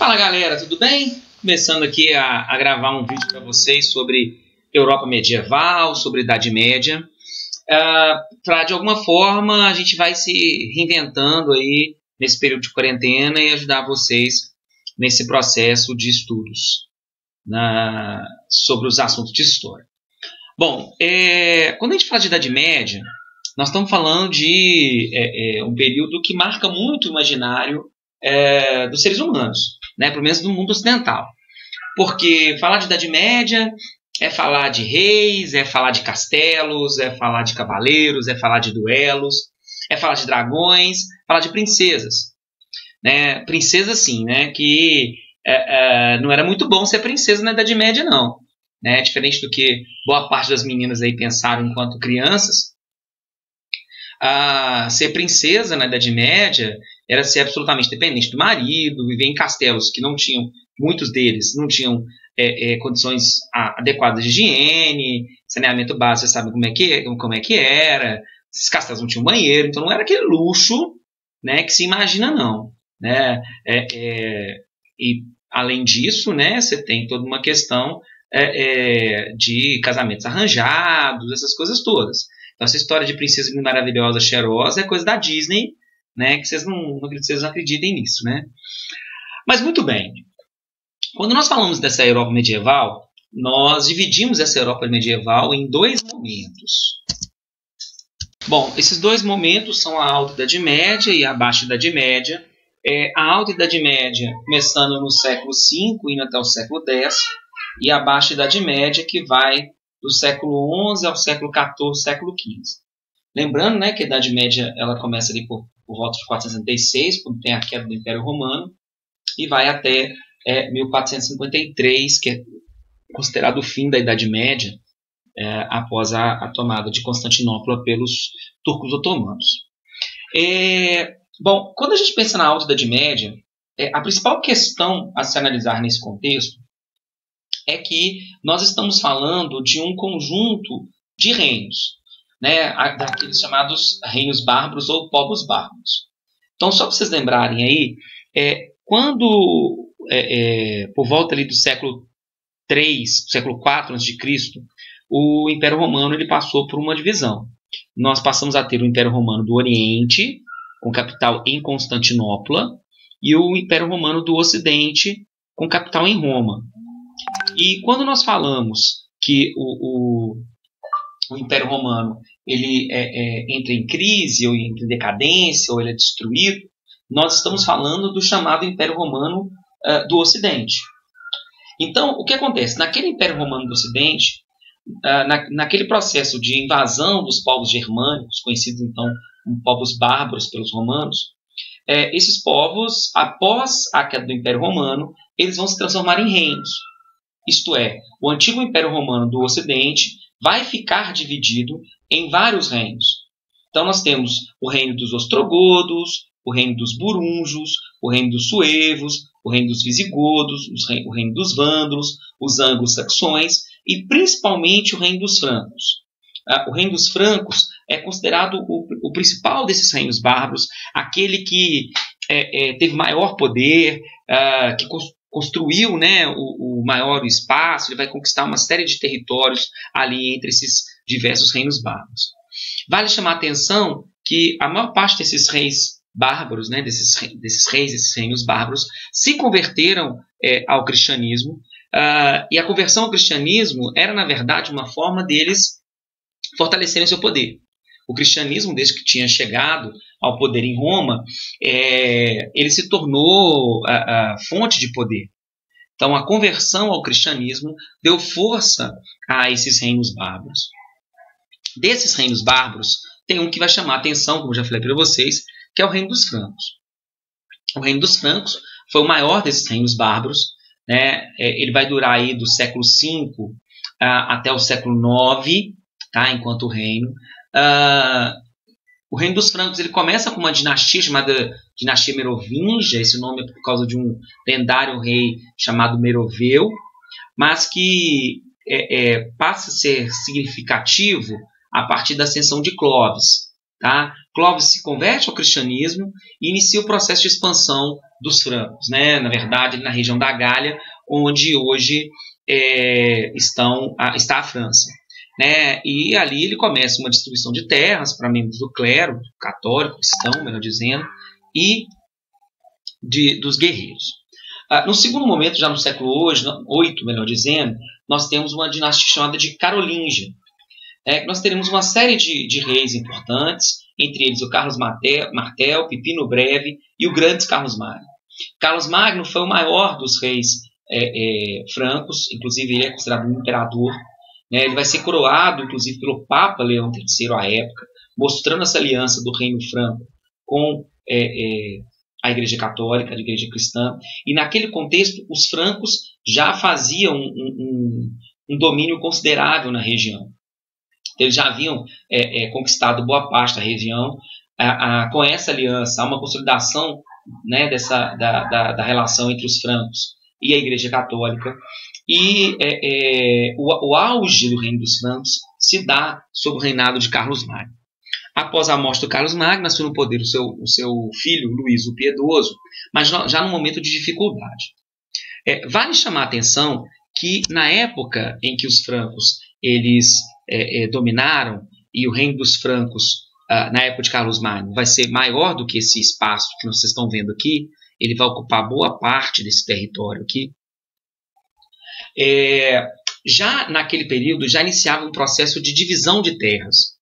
Fala galera, tudo bem? Começando aqui a gravar um vídeo para vocês sobre Europa medieval, sobre Idade Média. Para de alguma forma a gente vai se reinventando aí nesse período de quarentena e ajudar vocês nesse processo de estudos sobre os assuntos de história. Bom, quando a gente fala de Idade Média, nós estamos falando de um período que marca muito o imaginário dos seres humanos, né, pelo menos do mundo ocidental. Porque falar de Idade Média é falar de reis, é falar de castelos, é falar de cavaleiros, é falar de duelos, é falar de dragões, falar de princesas. Né? Princesas, sim, né, que não era muito bom ser princesa na Idade Média, não. Né? Diferente do que boa parte das meninas aí pensaram enquanto crianças, ser princesa na Idade Média era ser absolutamente dependente do marido, viver em castelos que não tinham, muitos deles não tinham condições adequadas de higiene, saneamento básico, você sabe como é que era, esses castelos não tinham banheiro, então não era aquele luxo, né, que se imagina, não. Né? E além disso, né, você tem toda uma questão de casamentos arranjados, essas coisas todas. Então, essa história de princesa maravilhosa, cheirosa, é coisa da Disney, né, que vocês não acreditem nisso. Né? Mas, muito bem. Quando nós falamos dessa Europa medieval, nós dividimos essa Europa medieval em dois momentos. Bom, esses dois momentos são a Alta Idade Média e a Baixa Idade Média. A Alta Idade Média começando no século V, indo até o século X, e a Baixa Idade Média que vai do século XI ao século XIV, século XV. Lembrando, né, que a Idade Média ela começa ali por volta de 466, quando tem a queda do Império Romano, e vai até 1453, que é considerado o fim da Idade Média, após a tomada de Constantinopla pelos turcos otomanos. Bom, quando a gente pensa na Alta Idade Média, a principal questão a se analisar nesse contexto é que nós estamos falando de um conjunto de reinos, né, daqueles chamados reinos bárbaros ou povos bárbaros. Então, só para vocês lembrarem aí, quando, por volta ali do século III, século IV a.C., o Império Romano ele passou por uma divisão. Nós passamos a ter o Império Romano do Oriente, com capital em Constantinopla, e o Império Romano do Ocidente, com capital em Roma. E quando nós falamos que o Império Romano ele entra em crise, ou entra em decadência, ou ele é destruído, nós estamos falando do chamado Império Romano do Ocidente. Então, o que acontece? Naquele Império Romano do Ocidente, naquele processo de invasão dos povos germânicos, conhecidos então como povos bárbaros pelos romanos, esses povos, após a queda do Império Romano, eles vão se transformar em reinos. Isto é, o antigo Império Romano do Ocidente vai ficar dividido em vários reinos. Então nós temos o reino dos ostrogodos, o reino dos burunjos, o reino dos suevos, o reino dos visigodos, o reino dos vândalos, os anglo-saxões e principalmente o reino dos francos. O reino dos francos é considerado o principal desses reinos bárbaros, aquele que teve maior poder, que construiu, né, o maior espaço, ele vai conquistar uma série de territórios ali entre esses diversos reinos bárbaros. Vale chamar a atenção que a maior parte desses reis bárbaros, né, desses reis, desses reinos bárbaros, se converteram ao cristianismo, e a conversão ao cristianismo era, na verdade, uma forma deles fortalecerem seu poder. O cristianismo, desde que tinha chegado ao poder em Roma, ele se tornou a fonte de poder. Então, a conversão ao cristianismo deu força a esses reinos bárbaros. Desses reinos bárbaros, tem um que vai chamar a atenção, como já falei para vocês, que é o reino dos francos. O reino dos francos foi o maior desses reinos bárbaros. Né? Ele vai durar aí do século V até o século IX, tá? Enquanto reino. O reino dos francos ele começa com uma dinastia chamada dinastia Merovingia, esse nome é por causa de um lendário rei chamado Meroveu, mas que passa a ser significativo a partir da ascensão de Clovis. Tá? Clovis se converte ao cristianismo e inicia o processo de expansão dos francos, né? Na verdade, na região da Gália, onde hoje está a França. Né? E ali ele começa uma distribuição de terras para membros do clero, católico, cristão, melhor dizendo, e dos guerreiros. No segundo momento, já no século VIII, melhor dizendo, nós temos uma dinastia chamada de Carolíngia. Nós teremos uma série de reis importantes, entre eles o Carlos Martel, Pipino o Breve e o Grande Carlos Magno. Carlos Magno foi o maior dos reis francos, inclusive ele é considerado um imperador. Né? Ele vai ser coroado, inclusive, pelo Papa Leão III à época, mostrando essa aliança do reino franco com a Igreja Católica, a Igreja Cristã. E naquele contexto, os francos já faziam um domínio considerável na região. Eles já haviam conquistado boa parte da região. Com essa aliança, há uma consolidação, né, da relação entre os francos e a Igreja Católica. E o auge do reino dos francos se dá sob o reinado de Carlos Magno. Após a morte do Carlos Magno, nasceu no poder o seu filho, Luís o Piedoso, mas já num momento de dificuldade. Vale chamar a atenção que, na época em que os francos eles dominaram, e o reino dos francos, na época de Carlos Magno, vai ser maior do que esse espaço que vocês estão vendo aqui, ele vai ocupar boa parte desse território aqui. Já naquele período, já iniciava um processo de divisão de terras.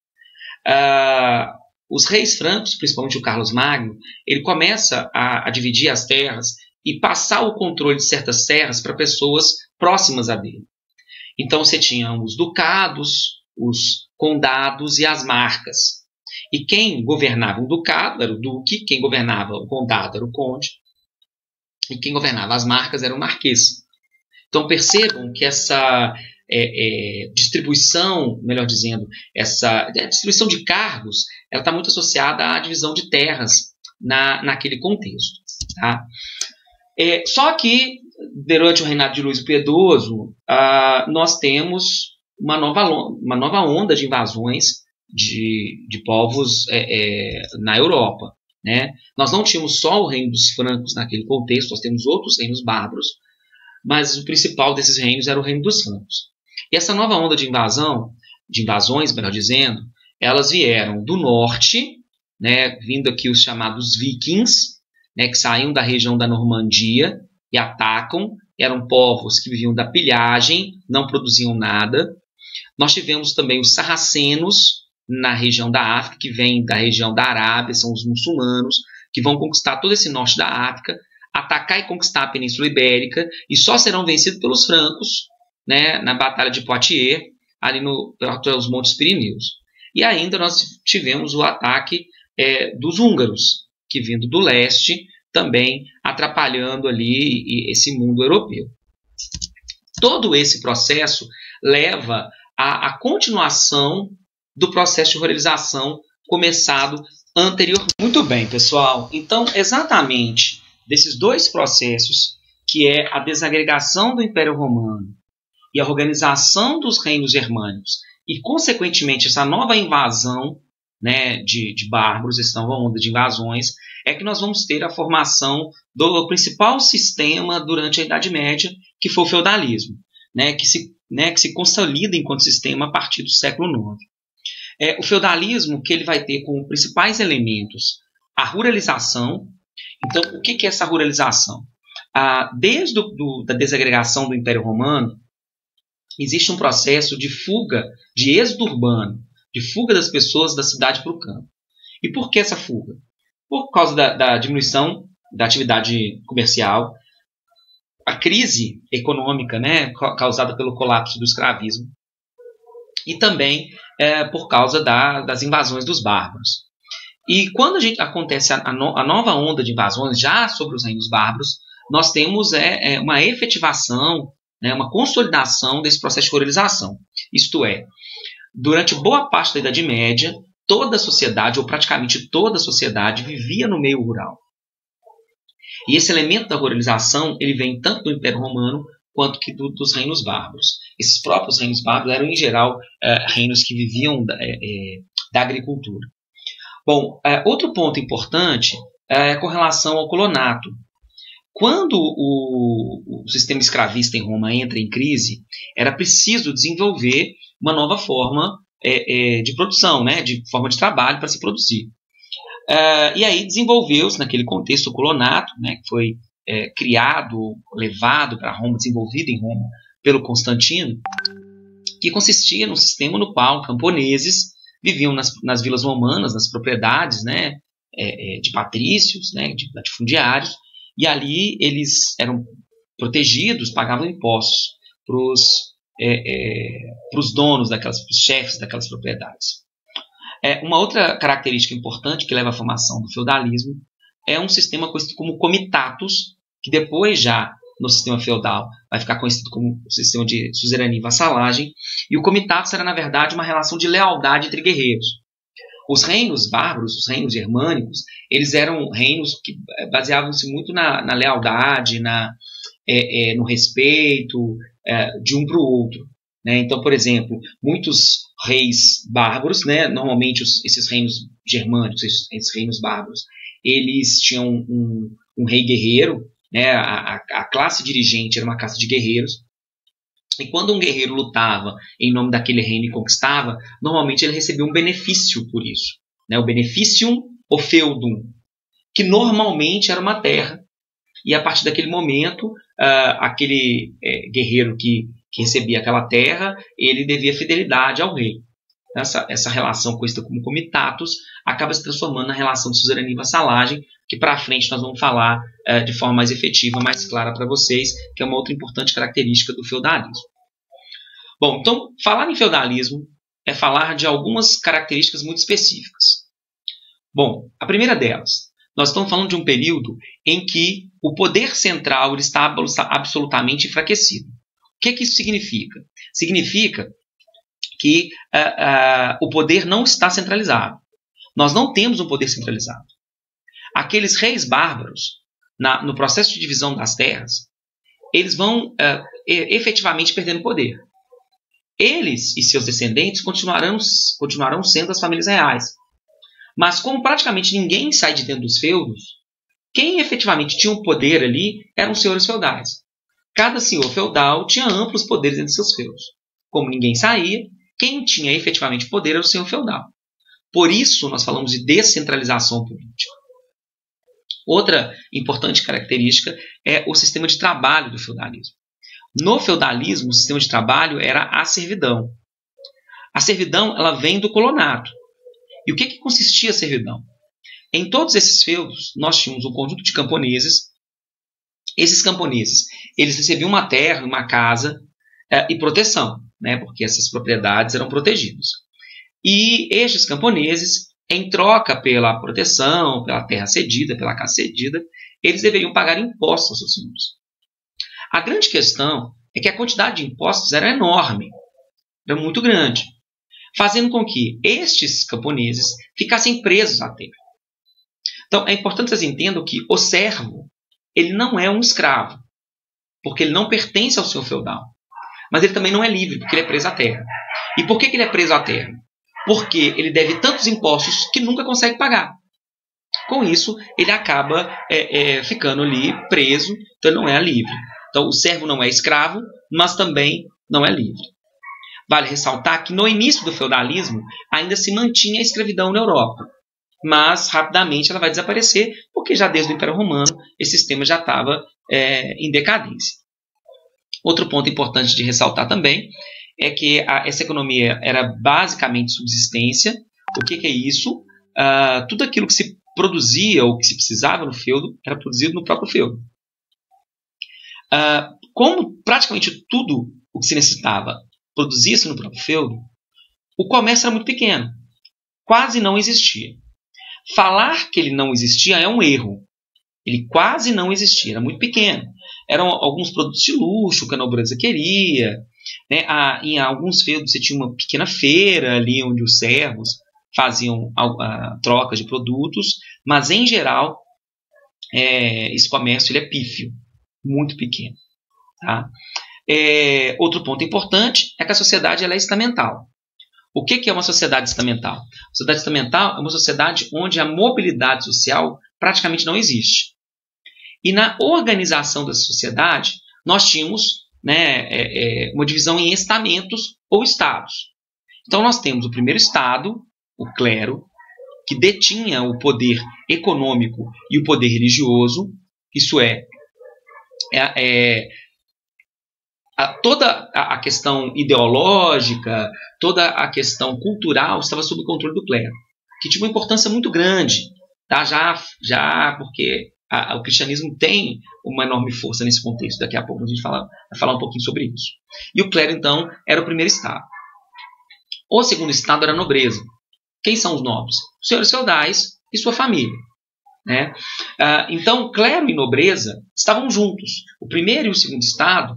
Os reis francos, principalmente o Carlos Magno, ele começa a dividir as terras e passar o controle de certas terras para pessoas próximas a dele. Então você tinha os ducados, os condados e as marcas. E quem governava o ducado era o duque, quem governava o condado era o conde, e quem governava as marcas era o marquês. Então percebam que essa distribuição, melhor dizendo, essa distribuição de cargos, ela está muito associada à divisão de terras naquele contexto. Tá? Só que, durante o reinado de Luís o Piedoso, nós temos uma nova onda de invasões de povos na Europa. Né? Nós não tínhamos só o reino dos francos naquele contexto, nós temos outros reinos bárbaros, mas o principal desses reinos era o reino dos francos. E essa nova onda de invasões, melhor dizendo, elas vieram do norte, né, vindo aqui os chamados vikings, né, que saíam da região da Normandia e atacam, eram povos que viviam da pilhagem, não produziam nada. Nós tivemos também os sarracenos na região da África, que vêm da região da Arábia, são os muçulmanos, que vão conquistar todo esse norte da África, atacar e conquistar a Península Ibérica, e só serão vencidos pelos francos, né, na Batalha de Poitiers, ali nos Montes Pirineus. E ainda nós tivemos o ataque dos húngaros, que vindo do leste, também atrapalhando ali esse mundo europeu. Todo esse processo leva à continuação do processo de ruralização começado anteriormente. Muito bem, pessoal. Então, exatamente desses dois processos, que é a desagregação do Império Romano e a organização dos reinos germânicos, e, consequentemente, essa nova invasão, né, de bárbaros, essa nova onda de invasões, é que nós vamos ter a formação do principal sistema durante a Idade Média, que foi o feudalismo, né, que se consolida enquanto sistema a partir do século IX. O feudalismo, que ele vai ter como principais elementos a ruralização. Então, o que é essa ruralização? Desde a desagregação do Império Romano, existe um processo de fuga, de êxodo urbano, de fuga das pessoas da cidade para o campo. E por que essa fuga? Por causa da diminuição da atividade comercial, a crise econômica, né, causada pelo colapso do escravismo, e também por causa das invasões dos bárbaros. E quando acontece a nova onda de invasões, já sobre os reinos bárbaros, nós temos uma efetivação, né, uma consolidação desse processo de ruralização. Isto é, durante boa parte da Idade Média, toda a sociedade, ou praticamente toda a sociedade, vivia no meio rural. E esse elemento da ruralização, ele vem tanto do Império Romano quanto que dos reinos bárbaros. Esses próprios reinos bárbaros eram, em geral, reinos que viviam da agricultura. Bom, outro ponto importante é com relação ao colonato. Quando o sistema escravista em Roma entra em crise, era preciso desenvolver uma nova forma de produção, né, de forma de trabalho para se produzir. E aí desenvolveu-se, naquele contexto, o colonato, né, que foi criado, levado para Roma, desenvolvido em Roma pelo Constantino, que consistia num sistema no qual camponeses viviam nas vilas romanas, nas propriedades, né, de patrícios, né, de latifundiários, e ali eles eram protegidos, pagavam impostos para os donos para os chefes daquelas propriedades. Uma outra característica importante que leva à formação do feudalismo é um sistema conhecido como comitatus, que depois já no sistema feudal vai ficar conhecido como o sistema de suzerania e vassalagem, e o comitatus era na verdade uma relação de lealdade entre guerreiros. Os reinos bárbaros, os reinos germânicos, eles eram reinos que baseavam-se muito na lealdade, no respeito de um para o outro. Né? Então, por exemplo, muitos reis bárbaros, né, normalmente esses reinos germânicos, esses reinos bárbaros, eles tinham um rei guerreiro, né, a classe dirigente era uma classe de guerreiros, e quando um guerreiro lutava em nome daquele reino e conquistava, normalmente ele recebia um benefício por isso, né, o beneficium ofeudum, que normalmente era uma terra, e a partir daquele momento, aquele guerreiro que recebia aquela terra, ele devia fidelidade ao rei. Essa relação conhecida como comitatus acaba se transformando na relação de suzerania e vassalagem, que para frente nós vamos falar de forma mais efetiva, mais clara para vocês, que é uma outra importante característica do feudalismo. Bom, então, falar em feudalismo é falar de algumas características muito específicas. Bom, a primeira delas, nós estamos falando de um período em que o poder central está absolutamente enfraquecido. O que isso significa? Significa que o poder não está centralizado. Nós não temos um poder centralizado. Aqueles reis bárbaros, no processo de divisão das terras, eles vão efetivamente perdendo poder. Eles e seus descendentes continuarão sendo as famílias reais. Mas como praticamente ninguém sai de dentro dos feudos, quem efetivamente tinha o poder ali eram os senhores feudais. Cada senhor feudal tinha amplos poderes entre seus feudos. Como ninguém saía, quem tinha efetivamente poder era o senhor feudal. Por isso nós falamos de descentralização política. Outra importante característica é o sistema de trabalho do feudalismo. No feudalismo, o sistema de trabalho era a servidão. A servidão ela vem do colonato. E o que consistia a servidão? Em todos esses feudos, nós tínhamos um conjunto de camponeses. Esses camponeses eles recebiam uma terra, uma casa e proteção, né, porque essas propriedades eram protegidas. E estes camponeses, em troca pela proteção, pela terra cedida, pela casa cedida, eles deveriam pagar impostos aos seus senhores. A grande questão é que a quantidade de impostos era enorme, era muito grande, fazendo com que estes camponeses ficassem presos à terra. Então, é importante que vocês entendam que o servo ele não é um escravo, porque ele não pertence ao senhor feudal. Mas ele também não é livre, porque ele é preso à terra. E por que ele é preso à terra? Porque ele deve tantos impostos que nunca consegue pagar. Com isso, ele acaba ficando ali preso, então ele não é livre. Então, o servo não é escravo, mas também não é livre. Vale ressaltar que no início do feudalismo ainda se mantinha a escravidão na Europa. Mas rapidamente ela vai desaparecer, porque já desde o Império Romano esse sistema já estava em decadência. Outro ponto importante de ressaltar também é que essa economia era basicamente subsistência. O que é isso? Tudo aquilo que se produzia ou que se precisava no feudo era produzido no próprio feudo. Como praticamente tudo o que se necessitava produzia-se no próprio feudo, o comércio era muito pequeno, quase não existia. Falar que ele não existia é um erro. Ele quase não existia, era muito pequeno. Eram alguns produtos de luxo que a nobreza queria. Né? Em alguns feudos você tinha uma pequena feira ali onde os servos faziam trocas de produtos, mas em geral esse comércio ele é pífio, muito pequeno. Tá? Outro ponto importante é que a sociedade ela é estamental. O que é uma sociedade estamental? A sociedade estamental é uma sociedade onde a mobilidade social praticamente não existe. E na organização da sociedade, nós tínhamos, né, uma divisão em estamentos ou estados. Então, nós temos o primeiro estado, o clero, que detinha o poder econômico e o poder religioso, isso toda a questão ideológica, toda a questão cultural estava sob o controle do clero, que tinha uma importância muito grande, tá? já porque o cristianismo tem uma enorme força nesse contexto. Daqui a pouco a gente vai falar um pouquinho sobre isso. E o clero, então, era o primeiro estado. O segundo estado era a nobreza. Quem são os nobres? Os senhores feudais e sua família, né? Então, clero e nobreza estavam juntos. O primeiro e o segundo estado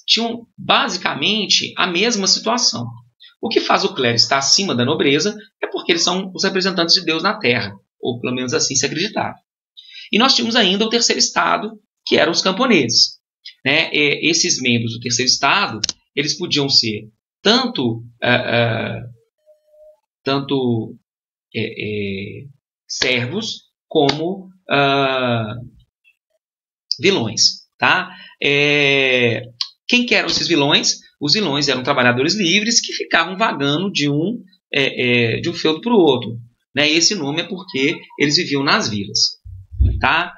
tinham basicamente a mesma situação. O que faz o clero estar acima da nobreza é porque eles são os representantes de Deus na terra, ou pelo menos assim se acreditava. E nós tínhamos ainda o terceiro estado, que eram os camponeses, né? Esses membros do terceiro estado, eles podiam ser tanto servos como vilões, tá? Quem que eram esses vilões? Os vilões eram trabalhadores livres que ficavam vagando de um feudo para o outro, né? E esse nome é porque eles viviam nas vilas, tá?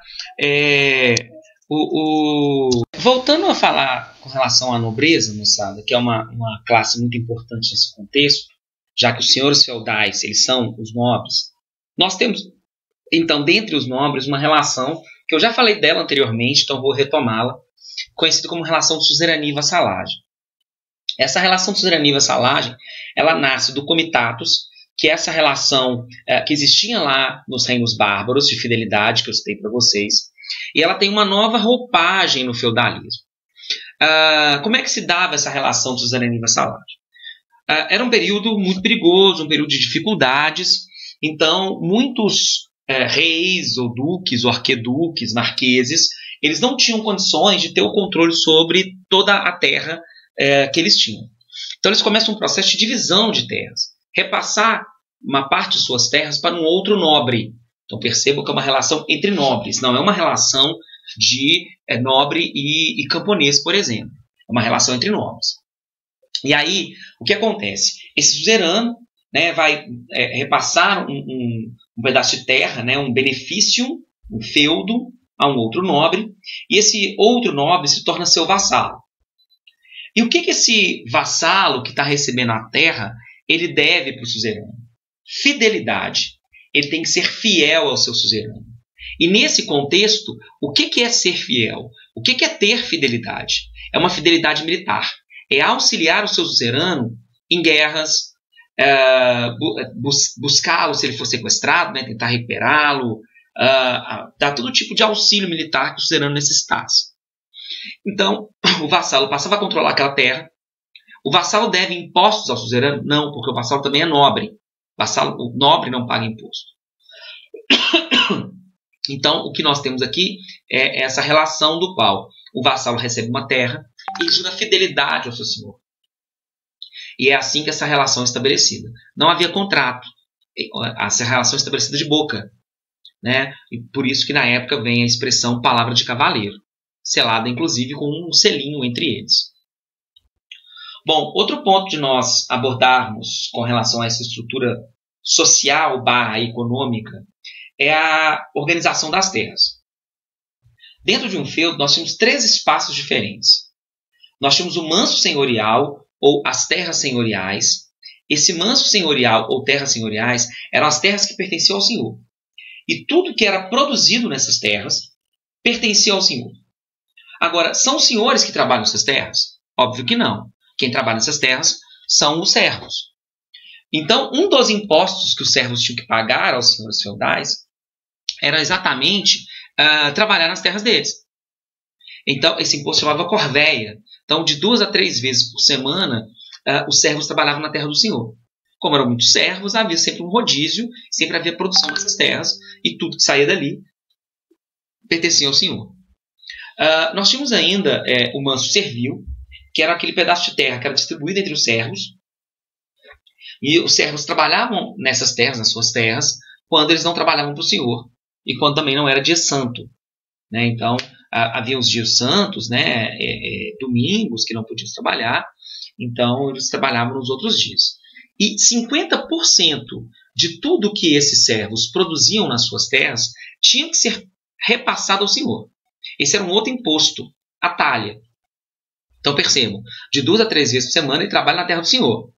Voltando a falar com relação à nobreza, moçada, que é uma classe muito importante nesse contexto, já que os senhores feudais, eles são os nobres, nós temos, então, dentre os nobres, uma relação, que eu já falei dela anteriormente, então vou retomá-la, conhecida como relação de suzerania e vassalagem. Essa relação de suzerania e vassalagem, ela nasce do comitatus, que é essa relação que existia lá nos reinos bárbaros, de fidelidade, que eu citei para vocês, e ela tem uma nova roupagem no feudalismo. Como é que se dava essa relação de suzerania e vassalagem? Era um período muito perigoso, um período de dificuldades, então muitos reis, ou duques, ou arqueduques, marqueses, eles não tinham condições de ter o controle sobre toda a terra que eles tinham. Então eles começam um processo de divisão de terras, repassar uma parte de suas terras para um outro nobre. Então percebam que é uma relação entre nobres, não é uma relação de nobre e camponês, por exemplo. É uma relação entre nobres. E aí, o que acontece? Esse suzerano, né, vai repassar um pedaço de terra, né, um benefício, um feudo, a um outro nobre, e esse outro nobre se torna seu vassalo. E o que esse vassalo que está recebendo a terra, ele deve para o suzerano? Fidelidade. Ele tem que ser fiel ao seu suzerano. E nesse contexto, o que é ser fiel? O que é ter fidelidade? É uma fidelidade militar. É auxiliar o seu suzerano em guerras, buscá-lo se ele for sequestrado, né, tentar recuperá-lo, dar todo tipo de auxílio militar que o suzerano necessitasse. Então, o vassalo passava a controlar aquela terra. O vassalo deve impostos ao suzerano? Não, porque o vassalo também é nobre. O nobre não paga imposto. Então, o que nós temos aqui é essa relação do qual o vassalo recebe uma terra e jura fidelidade ao seu senhor. E é assim que essa relação é estabelecida. Não havia contrato. Essa relação é estabelecida de boca, né? E por isso que na época vem a expressão palavra de cavaleiro, selada inclusive com um selinho entre eles. Bom, outro ponto de nós abordarmos com relação a essa estrutura social / econômica é a organização das terras. Dentro de um feudo, nós tínhamos 3 espaços diferentes. Nós tínhamos o manso senhorial, ou as terras senhoriais. Esse manso senhorial, ou terras senhoriais, eram as terras que pertenciam ao senhor. E tudo que era produzido nessas terras pertencia ao senhor. Agora, são os senhores que trabalham nessas terras? Óbvio que não. Quem trabalha nessas terras são os servos. Então, um dos impostos que os servos tinham que pagar aos senhores feudais era exatamente trabalhar nas terras deles. Então, esse imposto chamava corvéia. Então, de 2 a 3 vezes por semana, os servos trabalhavam na terra do senhor. Como eram muitos servos, havia sempre um rodízio, sempre havia produção nessas terras, e tudo que saía dali pertencia ao senhor. Nós tínhamos ainda o manso servil, que era aquele pedaço de terra que era distribuído entre os servos, E os servos trabalhavam nessas terras, nas suas terras, quando eles não trabalhavam para o Senhor e quando também não era dia santo, né? Então, havia os dias santos, né? Domingos que não podiam trabalhar, então eles trabalhavam nos outros dias. E 50% de tudo que esses servos produziam nas suas terras tinha que ser repassado ao Senhor. Esse era um outro imposto, a talha. Então percebam, de 2 a 3 vezes por semana ele trabalha na terra do Senhor.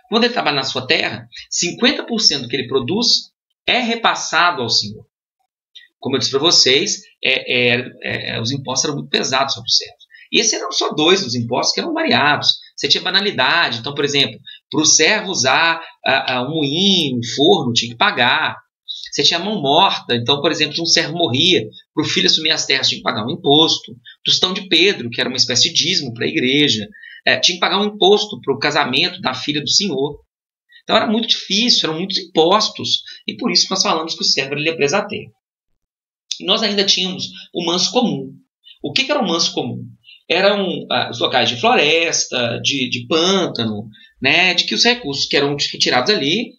Quando ele trabalha na sua terra, 50% do que ele produz é repassado ao Senhor. Como eu disse para vocês, os impostos eram muito pesados sobre os servos. E esses eram só 2 dos impostos que eram variados. Você tinha banalidade. Então, por exemplo, para o servo usar um moinho, um forno, tinha que pagar. Você tinha mão morta. Então, por exemplo, se um servo morria, para o filho assumir as terras tinha que pagar um imposto. Tostão de Pedro, que era uma espécie de dízimo para a igreja. Tinha que pagar um imposto para o casamento da filha do Senhor. Então era muito difícil, eram muitos impostos. E por isso nós falamos que o servo ele é preso à terra. E nós ainda tínhamos o manso comum. O que era o manso comum? Eram os locais de floresta, de pântano, né, de que os recursos que eram retirados ali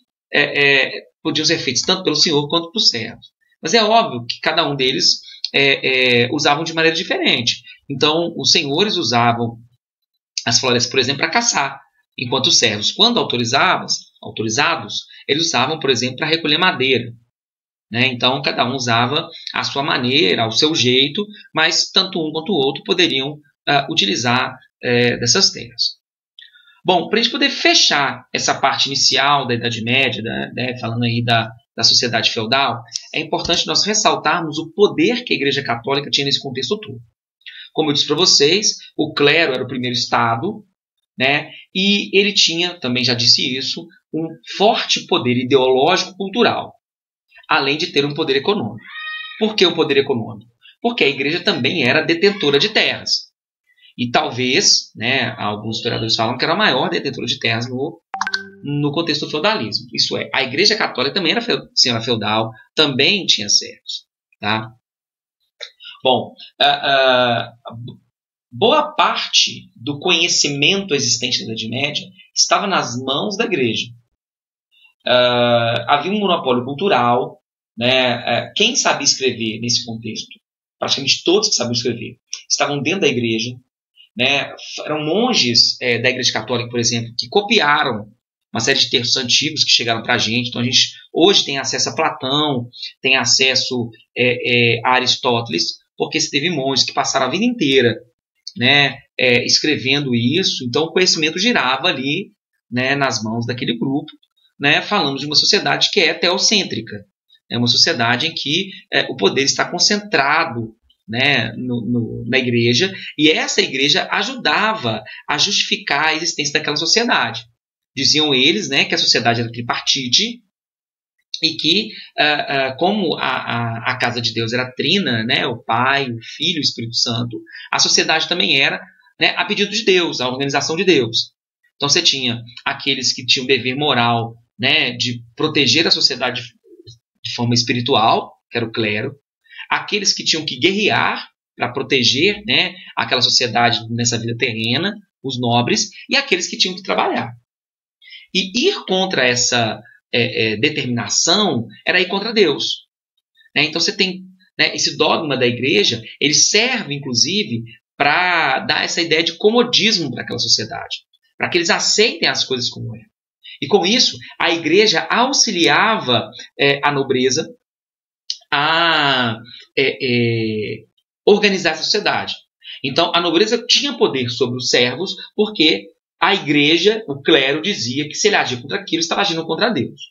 podiam ser feitos tanto pelo Senhor quanto pelos servos. Mas é óbvio que cada um deles usavam de maneira diferente. Então, os senhores usavam as florestas, por exemplo, para caçar, enquanto os servos, quando autorizados, eles usavam, por exemplo, para recolher madeira. Né? Então, cada um usava a sua maneira, ao seu jeito, mas tanto um quanto o outro poderiam utilizar dessas terras. Bom, para a gente poder fechar essa parte inicial da Idade Média, né, falando aí da sociedade feudal, é importante nós ressaltarmos o poder que a Igreja Católica tinha nesse contexto todo. Como eu disse para vocês, o clero era o primeiro estado, né, e ele tinha, também já disse isso, um forte poder ideológico-cultural, além de ter um poder econômico. Por que o poder econômico? Porque a igreja também era detentora de terras. E talvez, né, alguns historiadores falam que era a maior detentora de terras no contexto do feudalismo. Isso é, a igreja católica também era senhora feudal, também tinha servos. Tá? Bom, boa parte do conhecimento existente na Idade Média estava nas mãos da igreja. Havia um monopólio cultural, né? Quem sabia escrever nesse contexto? Praticamente todos que sabiam escrever estavam dentro da igreja. Né? Eram monges da igreja católica, por exemplo, que copiaram uma série de textos antigos que chegaram para a gente. Então a gente hoje tem acesso a Platão, tem acesso a Aristóteles, porque se teve monges que passaram a vida inteira, né, escrevendo isso. Então o conhecimento girava ali, né, nas mãos daquele grupo. Né? Falamos de uma sociedade que é teocêntrica, é uma sociedade em que o poder está concentrado, né, na igreja, e essa igreja ajudava a justificar a existência daquela sociedade. Diziam eles, né, que a sociedade era tripartite e que, como a casa de Deus era trina, né, o Pai, o Filho e o Espírito Santo, a sociedade também era, né, a pedido de Deus, a organização de Deus. Então você tinha aqueles que tinham o dever moral, né, de proteger a sociedade de forma espiritual, que era o clero, aqueles que tinham que guerrear para proteger, né, aquela sociedade nessa vida terrena, os nobres, e aqueles que tinham que trabalhar. E ir contra essa determinação era ir contra Deus. Né? Então você tem, né, esse dogma da igreja, ele serve inclusive para dar essa ideia de comodismo para aquela sociedade, para que eles aceitem as coisas como é. E com isso, a igreja auxiliava a nobreza a organizar a sociedade. Então, a nobreza tinha poder sobre os servos, porque a igreja, o clero, dizia que se ele agir contra aquilo, estava agindo contra Deus.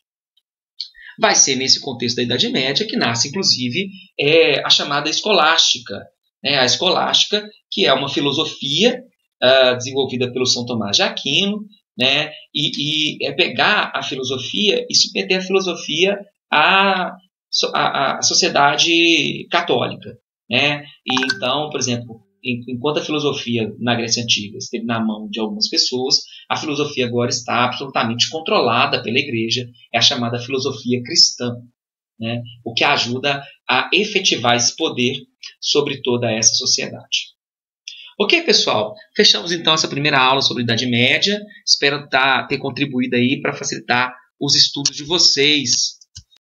Vai ser nesse contexto da Idade Média que nasce, inclusive, a chamada escolástica. Né? A escolástica, que é uma filosofia desenvolvida pelo São Tomás de Aquino, né? E é pegar a filosofia e submeter a filosofia à sociedade católica. Né? E então, por exemplo, enquanto a filosofia na Grécia Antiga esteve na mão de algumas pessoas, a filosofia agora está absolutamente controlada pela igreja, é a chamada filosofia cristã, né? O que ajuda a efetivar esse poder sobre toda essa sociedade. Ok, pessoal? Fechamos então essa primeira aula sobre Idade Média. Espero ter contribuído aí para facilitar os estudos de vocês.